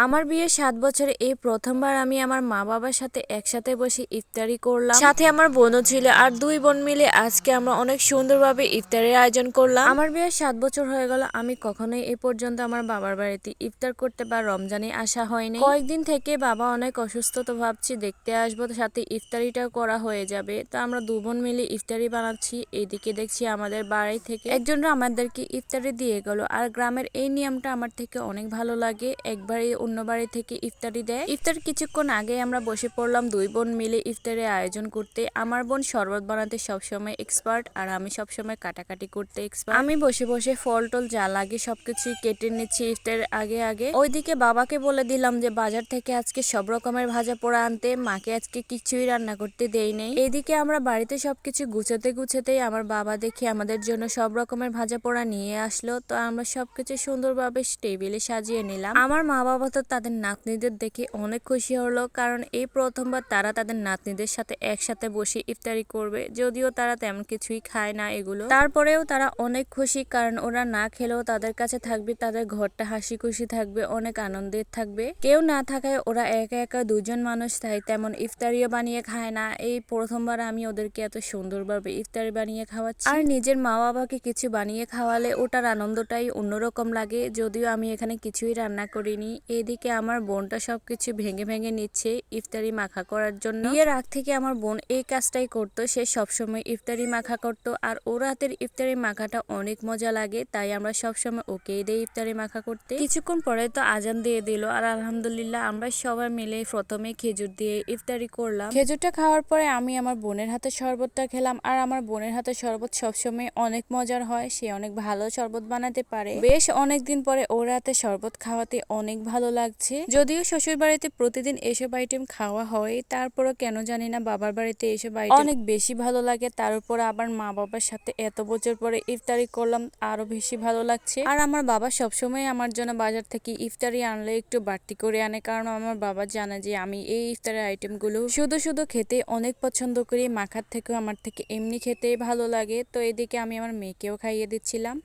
আমার বিয়ে ৭ বছরে এই প্রথমবার আমি আমার মা বাবার সাথে একসাথে বসে ইফতারি করলাম। সাথে আমার বোনও ছিল, আর ২ বোন মিলে আজকে আমরা অনেক সুন্দরভাবে ইফতারের আয়োজন করলাম। আমার বিয়ে ৭ বছর হয়ে গেল, আমি কখনোই এই পর্যন্ত আমার বাবার বাড়িতে ইফতার করতে বা রমজানে আসা হয়নি। কয়েকদিন থেকে বাবা অনেক অসুস্থ, তো ভাবছি দেখতে আসবো, সাথে ইফতারিটাও করা হয়ে যাবে। তো আমরা ২ বোন মিলে ইফতারি বানাচ্ছি। এইদিকে দেখছি আমাদের বাড়ি থেকে একজনরা আমাদেরকে ইফতারি দিয়ে গেল। আর গ্রামের এই নিয়মটা আমার থেকে অনেক ভালো লাগে, একবারে অন্য বাড়ি থেকে ইফতারি দেয়। ইফতার কিছুক্ষণ আগে আমরা বসে পড়লাম ২ বোন মিলে ইফতারের আয়োজন করতে। আমার বোন শরবত বানাতে সবসময় এক্সপার্ট, আর আমি সবসময় কাটাকাটি করতে এক্সপার্ট। আমি বসে বসে ফল টল যা লাগে সবকিছু কেটে নিচ্ছি ইফতারের আগে আগে। ওইদিকে বাবাকে বলে দিলাম যে বাজার থেকে আজকে সব রকমের ভাজা পোড়া আনতে, মাকে আজকে কিছুই রান্না করতে দেই নেই। এইদিকে আমরা বাড়িতে সবকিছু গুছাতে গুছাতেই আমার বাবা দেখে আমাদের জন্য সব রকমের ভাজা পোড়া নিয়ে আসলো। তো আমরা সবকিছু সুন্দরভাবে টেবিলে সাজিয়ে নিলাম। আমার মা বাবা তো তাদের নাতনিদের দেখে অনেক খুশি হলো, কারণ এই প্রথমবার তারা তাদের নাতনিদের সাথে একসাথে বসে ইফতারি করবে। যদিও তারা তেমন কিছুই খায় না এগুলো, তারপরেও তারা অনেক খুশি, কারণ ওরা না খেলেও তাদের কাছে থাকবে, তাদের ঘরটা হাসি খুশি থাকবে, অনেক আনন্দের থাকবে। কেউ না থাকায় ওরা একা একা ২ জন মানুষ, তাই তেমন ইফতারিও বানিয়ে খায় না। এই প্রথমবার আমি ওদেরকে এত সুন্দরভাবে ইফতারি বানিয়ে খাওয়াচ্ছি। আর নিজের মা বাবাকে কিছু বানিয়ে খাওয়ালে ওটার আনন্দটাই অন্যরকম লাগে। যদিও আমি এখানে কিছুই রান্না করিনি। এদিকে আমার বোনটা সবকিছু ভেঙে ভেঙে নিচ্ছে ইফতারি মাখা করার জন্য। বিয়ের আগ থেকে আমার বোন এই কাজটাই করতো, সে সবসময় ইফতারি মাখা করতো, আর ওর হাতের ইফতারি মাখাটা অনেক মজা লাগে, তাই আমরা সবসময় ওকেই দেই ইফতারি মাখা করতে। কিছুক্ষণ পরে তো আজান দিয়ে দিল, আর আলহামদুলিল্লাহ আমরা সবাই মিলে প্রথমে খেজুর দিয়ে ইফতারি করলাম। খেজুরটা খাওয়ার পরে আমি আমার বোনের হাতে শরবতটা খেলাম, আর আমার বোনের হাতে শরবত সবসময় অনেক মজার হয়, সে অনেক ভালো শরবত বানাতে পারে। বেশ অনেকদিন পরে ওর হাতে শরবত খাওয়াতে অনেক ভালো লাগছে। যদিও শ্বশুর বাড়িতে প্রতিদিন এসব আইটেম খাওয়া হয়, তারপরও কেন জানি না বাবার বাড়িতে এসব আইটেম অনেক বেশি ভালো লাগে। তার উপর আবার মা বাবার সাথে এত বছর পরে ইফতারি করলাম, আরো বেশি ভালো লাগছে। আর আমার বাবা সবসময় আমার জন্য বাজার থেকে ইফতারি আনলে একটু বাড়তি করে আনে, কারণ আমার বাবা জানে যে আমি এই ইফতারের আইটেম গুলো শুধু শুধু খেতে অনেক পছন্দ করি, মাখার থেকেও আমার থেকে এমনি খেতে ভালো লাগে। তো এদিকে আমি আমার মেয়েকেও খাইয়ে দিচ্ছিলাম।